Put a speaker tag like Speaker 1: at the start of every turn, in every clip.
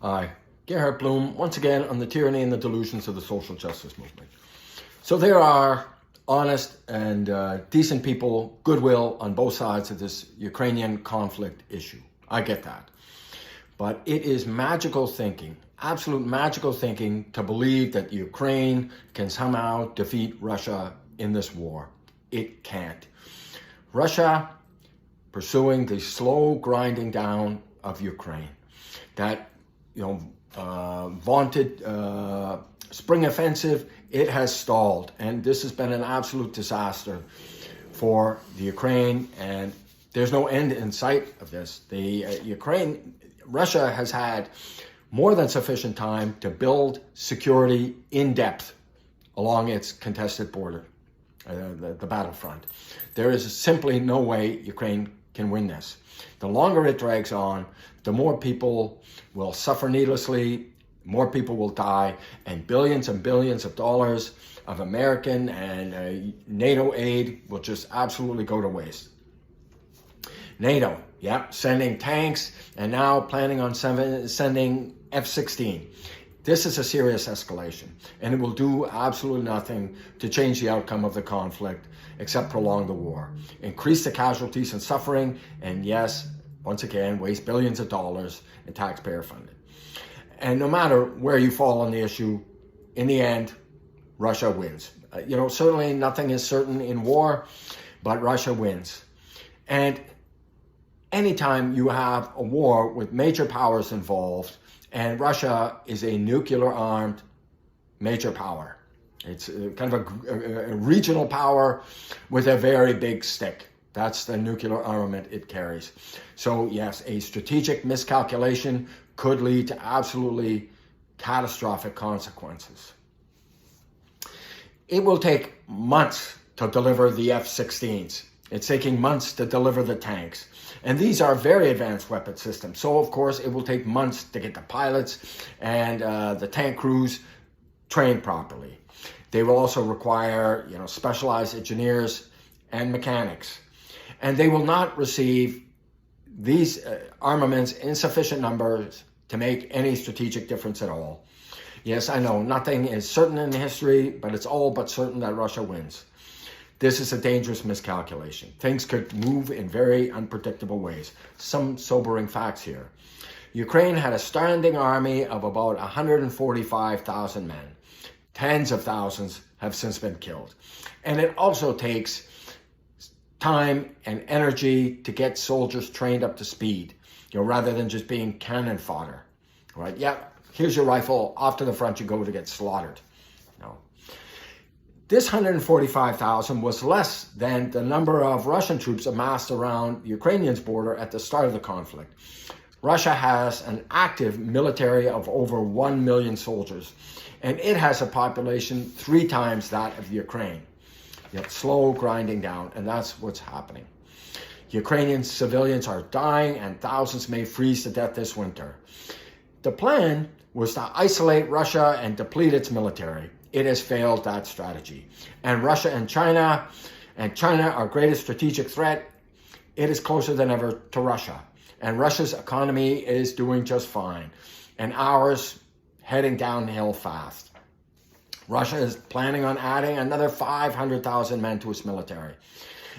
Speaker 1: Hi, Gerhard Bloom, once again on the tyranny and the delusions of the social justice movement. So there are honest and decent people, goodwill on both sides of this Ukrainian conflict issue. I get that. But it is magical thinking, absolute magical thinking, to believe that Ukraine can somehow defeat Russia in this war. It can't. Russia pursuing the slow grinding down of Ukraine, that vaunted spring offensive, it has stalled, and this has been an absolute disaster for the Ukraine, and there's no end in sight of this. Russia has had more than sufficient time to build security in depth along its contested border, the battlefront. There is simply no way Ukraine can win this. The longer it drags on, the more people will suffer needlessly, more people will die, and billions of dollars of American and NATO aid will just absolutely go to waste. NATO, sending tanks, and now planning on sending F-16. This is a serious escalation, and it will do absolutely nothing to change the outcome of the conflict except prolong the war, increase the casualties and suffering, and yes, once again, waste billions of dollars in taxpayer funding. And no matter where you fall on the issue, in the end, Russia wins. Certainly nothing is certain in war, but Russia wins. And anytime you have a war with major powers involved, and Russia is a nuclear-armed major power. It's kind of a regional power with a very big stick. That's the nuclear armament it carries. So yes, a strategic miscalculation could lead to absolutely catastrophic consequences. It will take months to deliver the F-16s. It's taking months to deliver the tanks. And these are very advanced weapon systems. So, of course, it will take months to get the pilots and the tank crews trained properly. They will also require, specialized engineers and mechanics. And they will not receive these armaments in sufficient numbers to make any strategic difference at all. Yes, I know, nothing is certain in history, but it's all but certain that Russia wins. This is a dangerous miscalculation. Things could move in very unpredictable ways. Some sobering facts here. Ukraine had a standing army of about 145,000 men. Tens of thousands have since been killed. And it also takes time and energy to get soldiers trained up to speed, rather than just being cannon fodder, right? Here's your rifle, off to the front you go to get slaughtered. No. This 145,000 was less than the number of Russian troops amassed around Ukrainians' border at the start of the conflict. Russia has an active military of over 1 million soldiers, and it has a population 3 times that of Ukraine. Yet slow grinding down, and that's what's happening. Ukrainian civilians are dying, and thousands may freeze to death this winter. The plan was to isolate Russia and deplete its military. It has failed that strategy. And Russia and China, our greatest strategic threat, it is closer than ever to Russia. And Russia's economy is doing just fine, and ours heading downhill fast. Russia is planning on adding another 500,000 men to its military,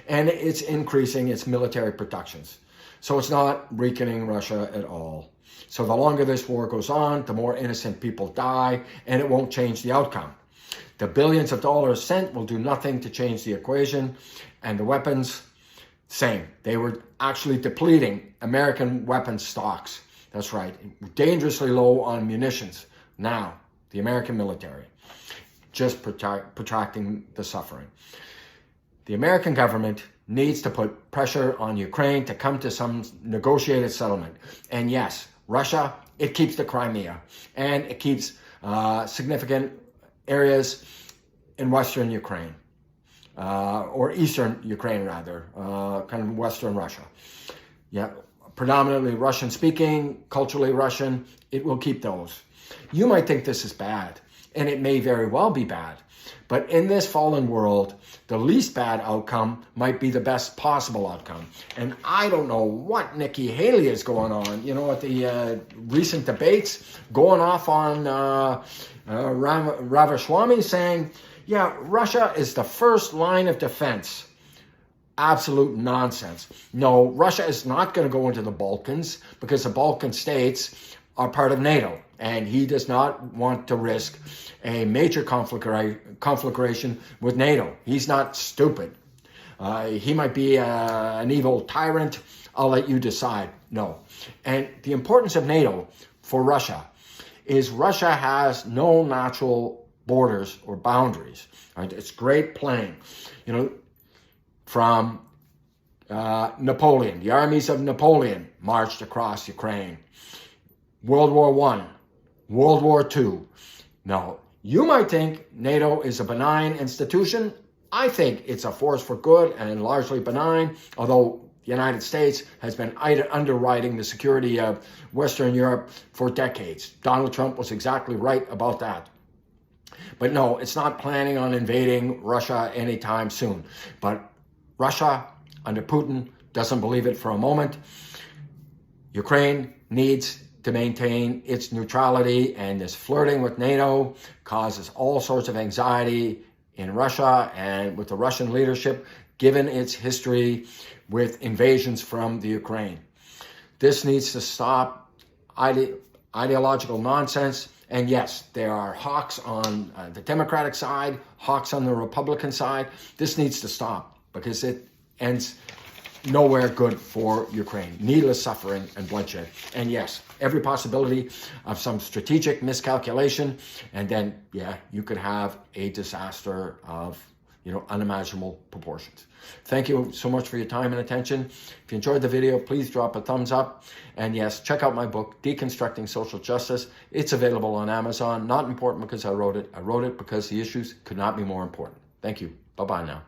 Speaker 1: and it's increasing its military productions. So it's not weakening Russia at all. So the longer this war goes on, the more innocent people die, and it won't change the outcome. The billions of dollars sent will do nothing to change the equation, and the weapons, same. They were actually depleting American weapons stocks. That's right, dangerously low on munitions. Now, the American military, just protracting the suffering. The American government needs to put pressure on Ukraine to come to some negotiated settlement. And yes, Russia, it keeps the Crimea, and it keeps significant areas in Western Ukraine, or Eastern Ukraine rather, kind of Western Russia. Predominantly Russian speaking, culturally Russian, it will keep those. You might think this is bad. and it may very well be bad. But in this fallen world, the least bad outcome might be the best possible outcome. And I don't know what Nikki Haley is going on, you know, at the recent debates, going off on Ramaswamy saying, yeah, Russia is the first line of defense. Absolute nonsense. No, Russia is not going to go into the Balkans because the Balkan states are part of NATO, and he does not want to risk a major conflagration with NATO. He's not stupid. He might be an evil tyrant. I'll let you decide. No. And the importance of NATO for Russia is Russia has no natural borders or boundaries. Right? It's Great Plain. You know, from Napoleon, the armies of Napoleon marched across Ukraine. World War I, World War II. Now, you might think NATO is a benign institution. I think it's a force for good and largely benign, although the United States has been underwriting the security of Western Europe for decades. Donald Trump was exactly right about that. But no, it's not planning on invading Russia anytime soon. But Russia, under Putin, doesn't believe it for a moment. Ukraine needs to maintain its neutrality, and this flirting with NATO causes all sorts of anxiety in Russia and with the Russian leadership, given its history with invasions from the Ukraine. This needs to stop ideological nonsense. And yes, there are hawks on the Democratic side, hawks on the Republican side. This needs to stop because it ends nowhere good for Ukraine. Needless suffering and bloodshed. And yes, every possibility of some strategic miscalculation. And then, yeah, you could have a disaster of, you know, unimaginable proportions. Thank you so much for your time and attention. If you enjoyed the video, please drop a thumbs up. And yes, check out my book, Deconstructing Social Justice. It's available on Amazon. Not important because I wrote it. I wrote it because the issues could not be more important. Thank you. Bye-bye now.